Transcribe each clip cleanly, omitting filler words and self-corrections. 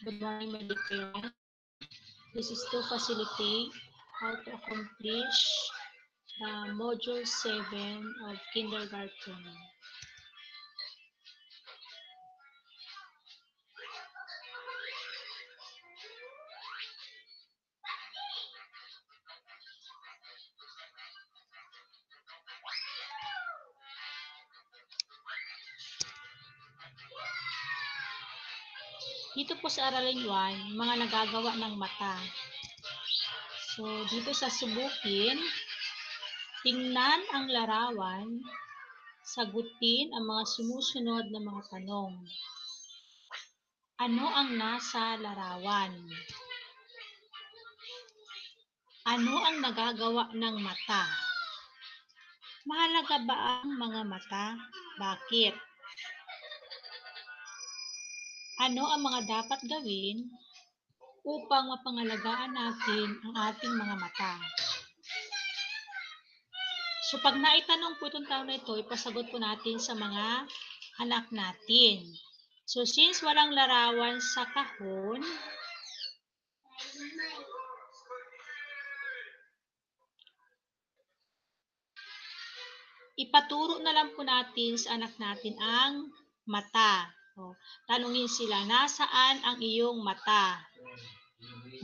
Good morning, my dear parents. This is to facilitate how to accomplish Module 7 of Kindergarten. Dito po sa Aralin 1, mga nagagawa ng mata. So, dito sa subukin, tingnan ang larawan, sagutin ang mga sumusunod na mga tanong. Ano ang nasa larawan? Ano ang nagagawa ng mata? Mahalaga ba ang mga mata? Bakit? Ano ang mga dapat gawin upang mapangalagaan natin ang ating mga mata? So pag naitanong po itong tao na ito, ipasagot po natin sa mga anak natin. So since walang larawan sa kahon, ipaturo na lang po natin sa anak natin ang mata. So, tanungin sila, nasaan ang iyong mata?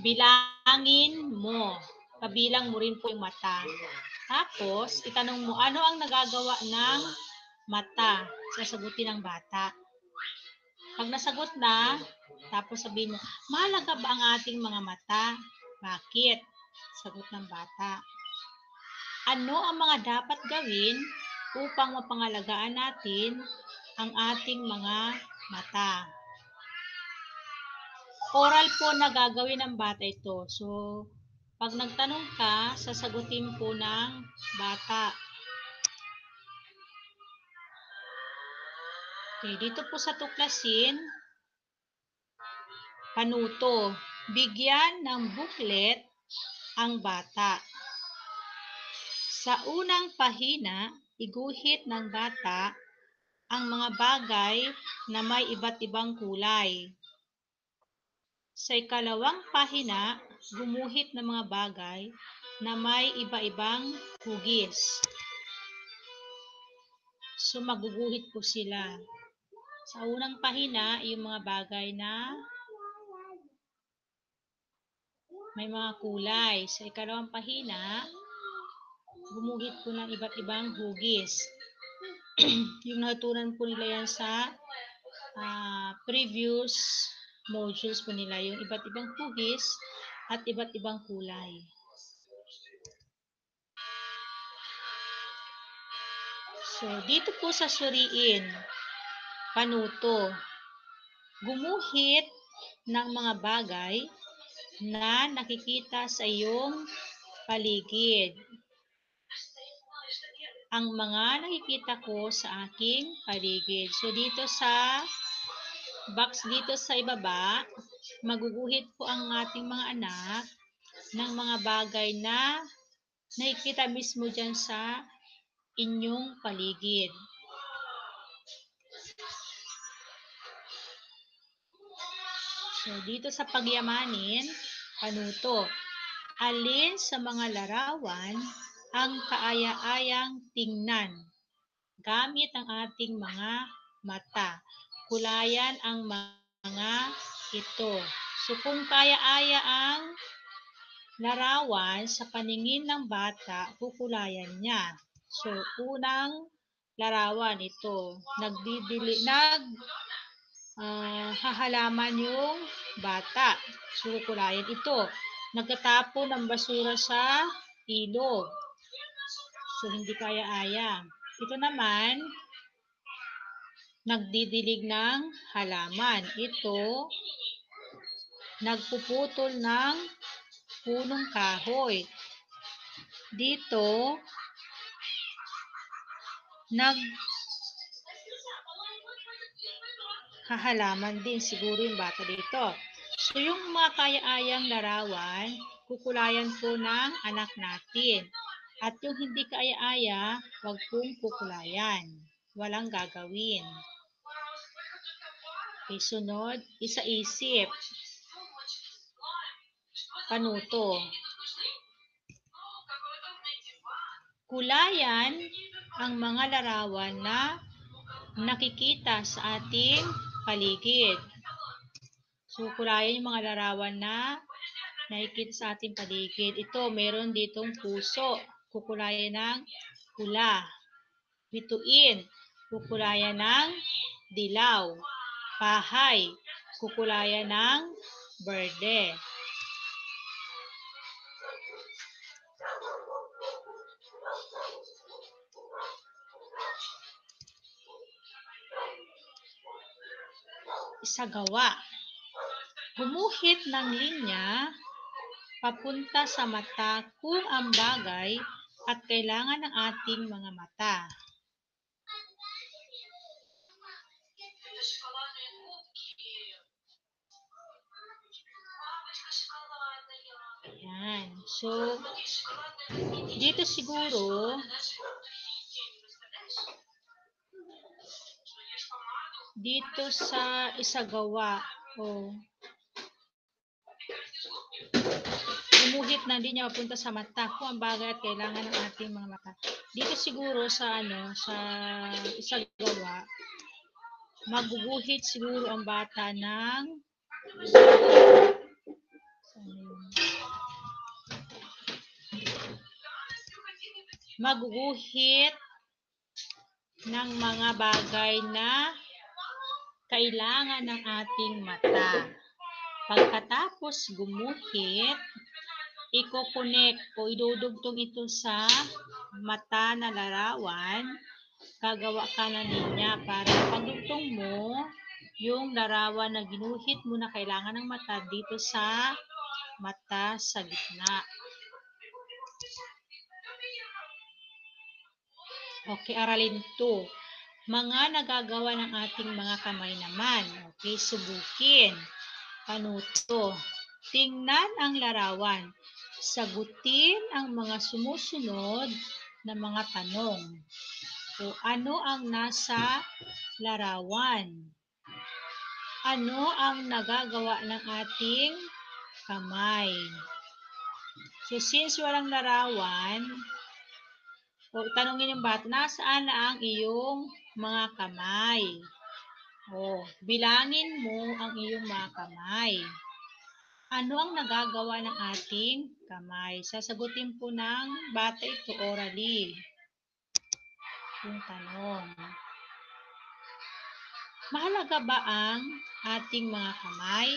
Bilangin mo. Kabilang mo rin po yung mata. Tapos, itanong mo, ano ang nagagawa ng mata? Sasagutin ng bata. Pag nasagot na, tapos sabihin mo, mahalaga ba ang ating mga mata? Bakit? Sagot ng bata. Ano ang mga dapat gawin upang mapangalagaan natin ang ating mga mata? Oral po na gagawin ng bata ito. So, pag nagtanong ka, sasagutin po ng bata. Okay, dito po sa tuklasin, panuto. Bigyan ng booklet ang bata. Sa unang pahina, iguhit ng bata ang mga bagay na may iba't ibang kulay. Sa ikalawang pahina, gumuhit ng mga bagay na may iba-ibang hugis. So, maguguhit po sila. Sa unang pahina, yung mga bagay na may mga kulay. Sa ikalawang pahina, gumuhit po ng iba't ibang hugis. Yung natutunan po nila yan sa previous modules po nila, yung iba't ibang hugis at iba't ibang kulay. So, dito po sa suriin, panuto. Gumuhit ng mga bagay na nakikita sa iyong paligid. Ang mga nakikita ko sa aking paligid. So, dito sa box dito sa ibaba, maguguhit po ang ating mga anak ng mga bagay na nakikita mismo dyan sa inyong paligid. So, dito sa pagyamanin, panuto. Alin sa mga larawan ang kaaya-ayang tingnan gamit ang ating mga mata? Kulayan ang mga ito. So, kung kaya-aya ang larawan sa paningin ng bata, kukulayan niya. So, unang larawan ito. Hahalaman yung bata. So, kukulayan ito. Nagtatapon ng basura sa ilog. So, hindi kaya-aya. Ito naman, nagdidilig ng halaman. Ito, nagpuputol ng punong kahoy. Dito, hahalaman din siguro yung bata dito. So, yung mga kaya-ayang larawan, kukulayan po ng anak natin. At yung hindi kaya-aya, wag pong kukulayan. Walang gagawin. Okay, sunod, isa-isip. Panuto. Kulayan ang mga larawan na nakikita sa ating paligid. So, kulayan yung mga larawan na nakikita sa ating paligid. Ito, meron ditong puso. Kukulayan ng pula. Bituin. Kukulayan ng dilaw. Pahay. Kukulayan ng berde. Isagawa. Gumuhit ng linya papunta sa mata kung ang bagay at kailangan ng ating mga mata. Ayan. So, dito siguro, dito sa isagawa, gumuhit na din niya papunta sa mata kung ang bagay at kailangan ng ating mga mata. Dito siguro sa sa isagawa, maguguhit siguro ang bata ng mga bagay na kailangan ng ating mata. Pagkatapos gumuhit, iko-connect o idudugtong ito sa mata na larawan, gagawa ka na niya para pagdugtong mo yung larawan na ginuhit mo na kailangan ng mata dito sa mata sa gitna. Okay, aralin 2. Mga nagagawa ng ating mga kamay naman. Okay, subukin. Panuto. Tingnan ang larawan. Sagutin ang mga sumusunod na mga tanong. O ano ang nasa larawan? Ano ang nagagawa ng ating kamay? So, since walang larawan, tanungin yung bata, nasaan na ang iyong mga kamay? Bilangin mo ang iyong mga kamay. Ano ang nagagawa ng ating kamay? Sasagutin po ng bata ito orally. Yung tanong. Mahalaga ba ang ating mga kamay?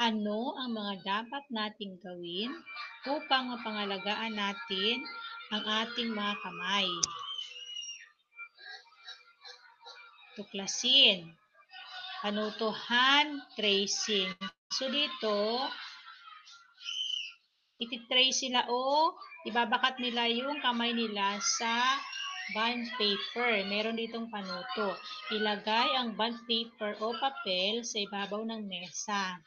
Ano ang mga dapat nating gawin upang mapangalagaan natin ang ating mga kamay? Tuklasin. Panutuhan, tracing. So dito, ititrace sila o ibabakat nila yung kamay nila sa bond paper. Meron ditong panuto. Ilagay ang bond paper o papel sa ibabaw ng mesa.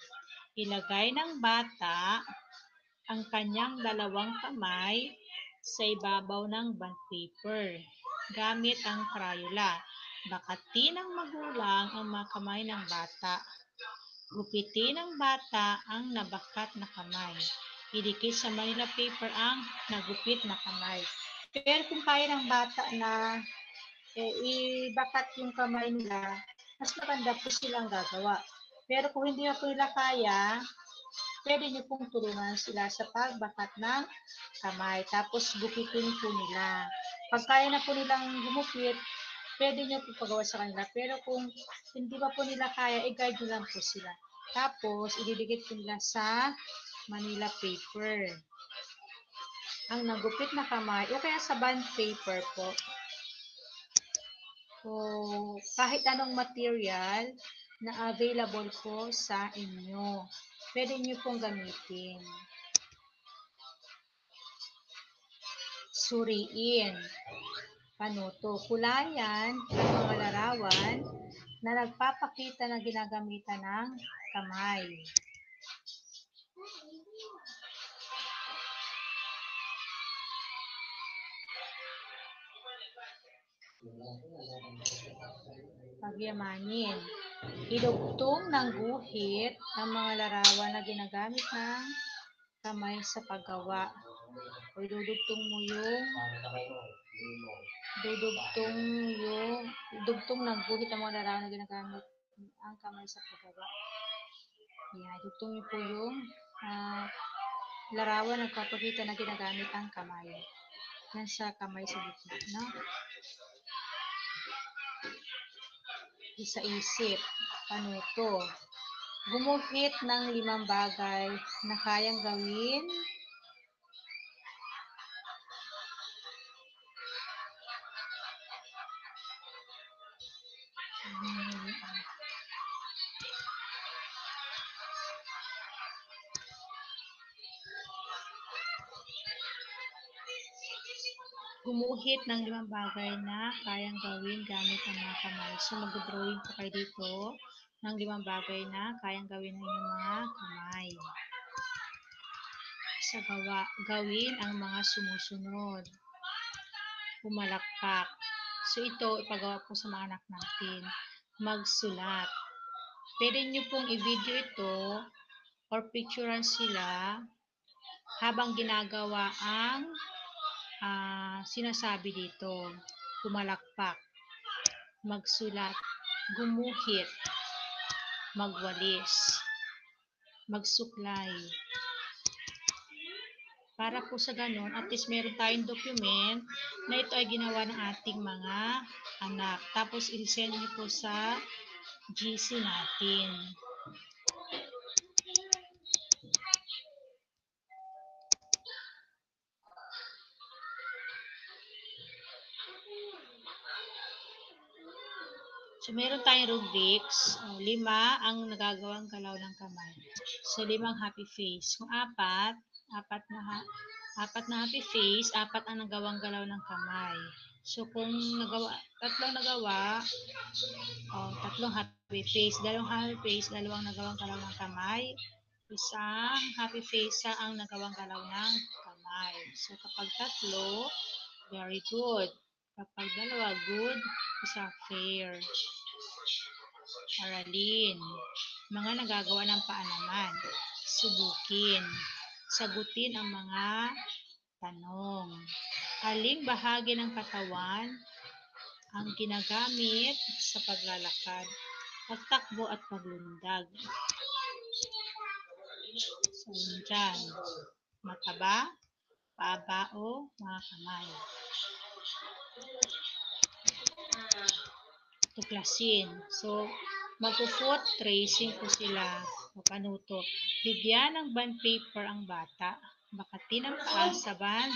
Ilagay ng bata ang kanyang dalawang kamay sa ibabaw ng bond paper gamit ang Crayola. Bakatin ng magulang ang mga kamay ng bata. Gupitin ng bata ang nabakat na kamay. Idikit sa Manila paper ang nagupit na kamay. Pero kung kaya ng bata na ibakat yung kamay nila, mas maganda po silang gagawa. Pero kung hindi na po nila kaya, pwede niyo pong tulungan sila sa pagbakat ng kamay. Tapos gupitin po nila. Pag kaya na po nilang gumupit, pwede niyo po pagawa sa kanila. Pero kung hindi pa po nila kaya, i-guide nyo lang po sila. Tapos, ididikit po nila sa Manila paper. Ang nagupit na kamay, o kaya sa bond paper po. O kahit anong material na available po sa inyo. Pwede niyo pong gamitin. Suriin. Panuto. Kulayan ang mga larawan na nagpapakita na ginagamitan ng kamay. Pagyamanin. Idugtong ng guhit ang mga larawan na ginagamit ng kamay sa paggawa. O idudugtong mo yung idugtong ng guhit ang mga larawan na ginagamit ang kamay sa paggawa. Yan, idugtong niyo po yung larawan na nagpapakita na ginagamit ang kamay. Yan sa kamay sa gitna, no? Isa-isip. Panuto. Gumuhit ng 5 bagay na kayang gawin gumuhit ng 5 bagay na kayang gawin gamit ang mga kamay. So, mag-drawing po kayo dito ng 5 bagay na kayang gawin ng inyong mga kamay. Sa gawin ang mga sumusunod. Pumalakpak. So, ito, ipagawa po sa mga anak natin. Magsulat. Pwede nyo pong i-video ito or picturean sila habang ginagawa ang sinasabi dito. Pumalakpak, magsulat, gumuhit, magwalis, magsuklay. Para po sa ganun, at least meron tayong document na ito ay ginawa ng ating mga anak. Tapos, i-send nyo po sa GC natin. So, meron tayong rubrics. 5 ang nagagawang galaw ng kamay. So, 5 happy face. Kung apat na happy face, 4 ang nagawang galaw ng kamay. So, kung 3 nagawa, 3 happy face. 2 happy face, 2 nagawang galaw ng kamay. Isang happy face ang nagawang galaw ng kamay. So, kapag 3, very good. Kapag 2, good. Isa, fair. Aralin. Mga nagagawa ng paanaman. Subukin. Sagutin ang mga tanong. Aling bahagi ng katawan ang ginagamit sa paglalakad, pagtakbo at paglundag? So, dyan. Mataba, paa o mga kamay. Tuklasin. So, magpo-foot tracing po sila o panuto. Bigyan ng bond paper ang bata. Bakatin ang paa sa bond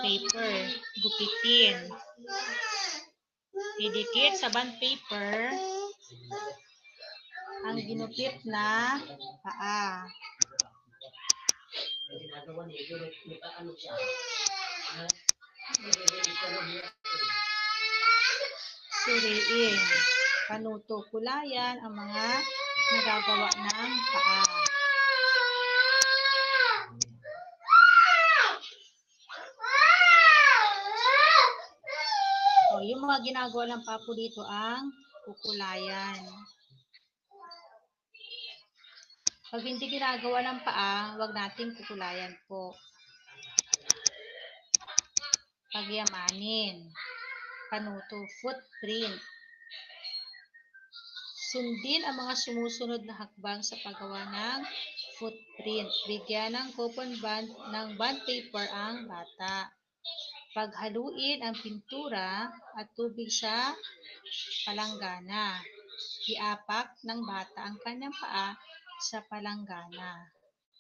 paper. Gupitin. Idikit sa bond paper ang ginupit na paa. Suriin. Panuto. Kulayan ang mga nagagawa ng paa. Yung mga ginagawa ng papo dito ang kukulayan. Pag hindi ginagawa ng paa, wag nating kukulayan po. Pagyamanin. Panuto, footprint. Sundin ang mga sumusunod na hakbang sa paggawa ng footprint. Bigyan ng coupon band ng bond paper ang bata. Paghaluin ang pintura at tubig sa palanggana. Iapak ng bata ang kanyang paa sa palanggana.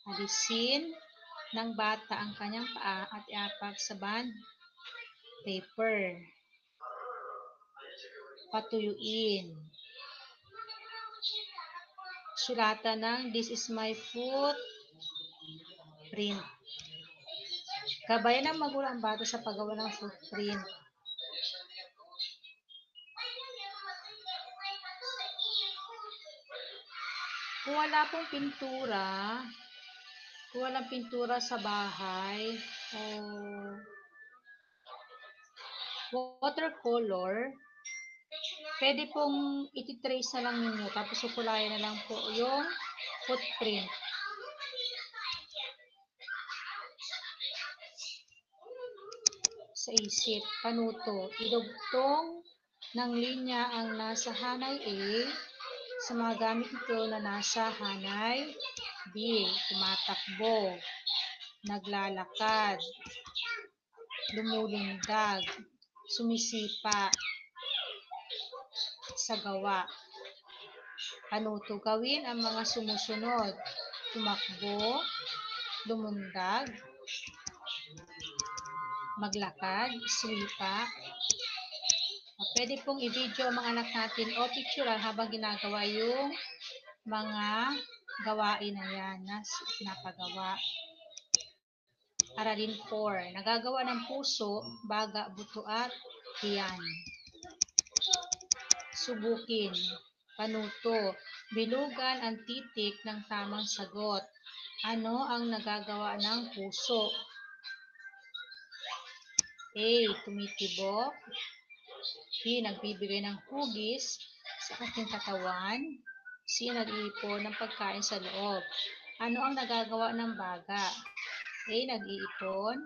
Alisin ng bata ang kanyang paa at iapak sa bond paper. Patuyuin. Sulatan ng "This is my foot print." Gabayan ng magulang ang bata sa paggawa ng footprint. Kung wala pong pintura, kung walang pintura sa bahay, o watercolor, pwede pong iti-trace na lang ninyo, tapos ukulayan na lang po yung footprint. Sa isip, panuto, idugtong ng linya ang nasa hanay A sa mga gamit ito na nasa hanay B. Tumatakbo, naglalakad, lumulundag, sumisipa, sa gawa. Panuto, gawin ang mga sumusunod: tumakbo, lumundag, maglakad, sumipa. Pwede pong i-video ang mga anak natin o picturean habang ginagawa yung mga gawain na yan na pinapagawa. Aralin 4. Nagagawa ng puso, baga, buto at tiyan. Subukin. Panuto, bilugan ang titik ng tamang sagot. Ano ang nagagawa ng puso? A. Tumitibok. B. Nagbibigay ng hugis sa ating katawan. C. Nag-iipon ng pagkain sa loob. Ano ang nagagawa ng baga? A. Nag-iipon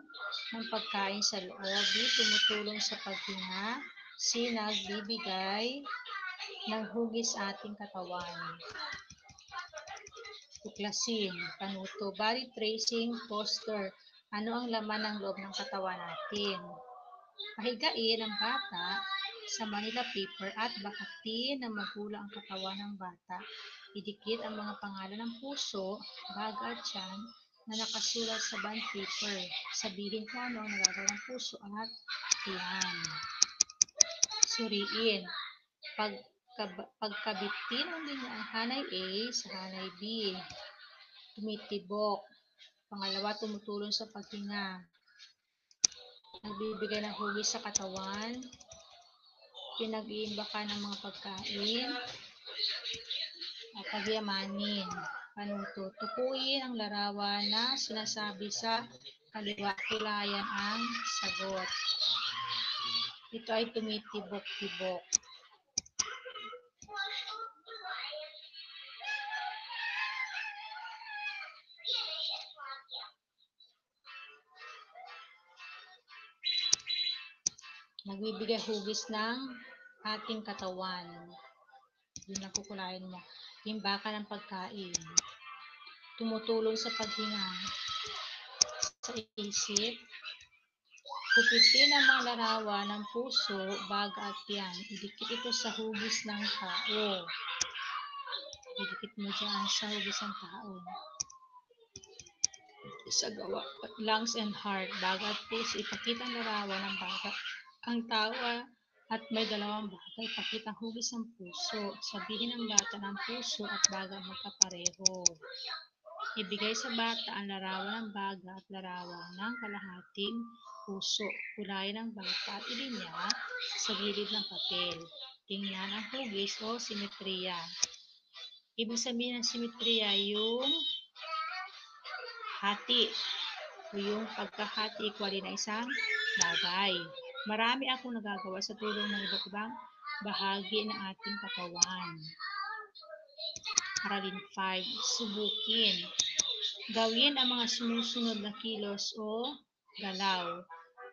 ng pagkain sa loob. B. Tumutulong sa paghinga. C. Nagbibigay ng hugis sa ating katawan. Tuklasin. Panuto, body tracing poster. Ano ang laman ng loob ng katawan natin? Pahigain ang bata sa Manila paper at bakatin ng magulang ang katawan ng bata. Idikit ang mga pangalan ng puso, baga at tiyan na nakasulat sa bond paper. Sabihin kung ano ang nagagawa ng puso at tiyan. Suriin. Pagkabitin ang linya ang hanay A sa hanay B. Tumitibok. Pangalawa, tumutulong sa paghinga. Nagbibigay ng hugis sa katawan. Pinag-iimbakan ng mga pagkain. Pagyamanin. Panuto, tukuyin ang larawan na sinasabi sa kaliwa. Kulayan ang sagot. Ito ay tumitibok-tibok. Nagbibigay hugis ng ating katawan. Yun lang kukulayan mo. Imbakan ng pagkain. Tumutulong sa paghinga. Sa isip. Kupitin ang mga larawan ng puso, baga at tiyan. Idikit ito sa hugis ng tao. Idikit mo dyan sa hugis ng tao. Sa gawa, lungs and heart, baga at puso. Ipakita ang larawan ng baga. Ang tao at may dalawang baga. Ipakita ang hugis ng puso. Sabihin ng bata ng puso at baga magkapareho. Ibigay sa bata ang larawan ng baga at larawan ng kalahating puso. Kulayan ng bata at ilinya sa gilid ng papel. Tingnan ang hugis o simetriya. Ibig sabihin ng simetriya yung hati o yung pagkahati equally na isang bagay. Marami akong nagagawa sa tulong ng iba't ibang bahagi ng ating katawan. Aralin 5. Subukin. Gawin ang mga sumusunod na kilos o galaw.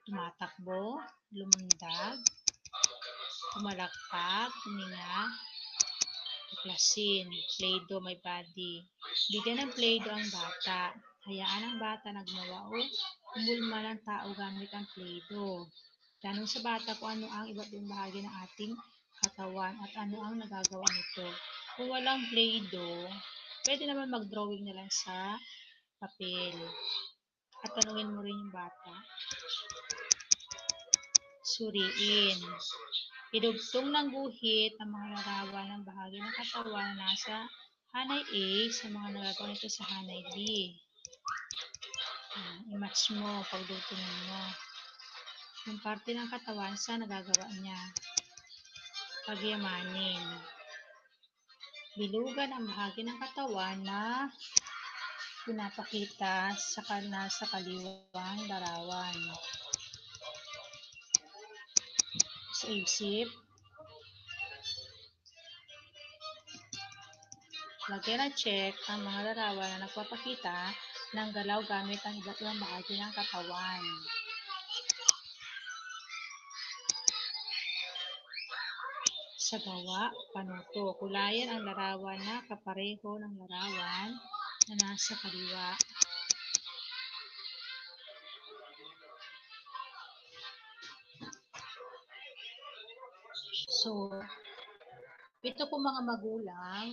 Tumatakbo, lumundag, pumalakpak, huminga, tuklasin. Play-doh may body. Bigyan ng play-doh ang bata. Hayaan ang bata na gumawa o umulma ng tao gamit ang play-doh. Tanong sa bata kung ano ang iba't ibang bahagi ng ating katawan at ano ang nagagawa nito. Kung walang play-doh, pwede naman mag-drawing na lang sa papel. At tanungin mo rin yung bata. Suriin. Idugtong ng guhit ang mga larawan ng bahagi ng katawan na nasa hanay A sa mga nagagawa nito sa hanay B. I-match mo, pagdugtongin mo. Yung parte ng katawan sa nagagawa niya. Pagyamanin. Bilugan ang bahagi ng katawan na pinapakita sa kaliwang larawan. Sa isip, lagyan ng check ang mga larawan na nagpapakita ng galaw gamit ang iba't ibang bahagi ng katawan. Sa gawa, panuto. Kulayan ang larawan na kapareho ng larawan na nasa kaliwa. So, ito po mga magulang,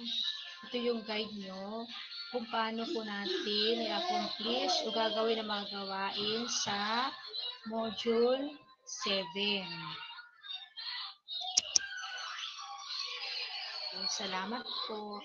ito yung guide nyo kung paano po natin i-accomplish o gagawin ang mga gawain sa Module 7. Salamat po.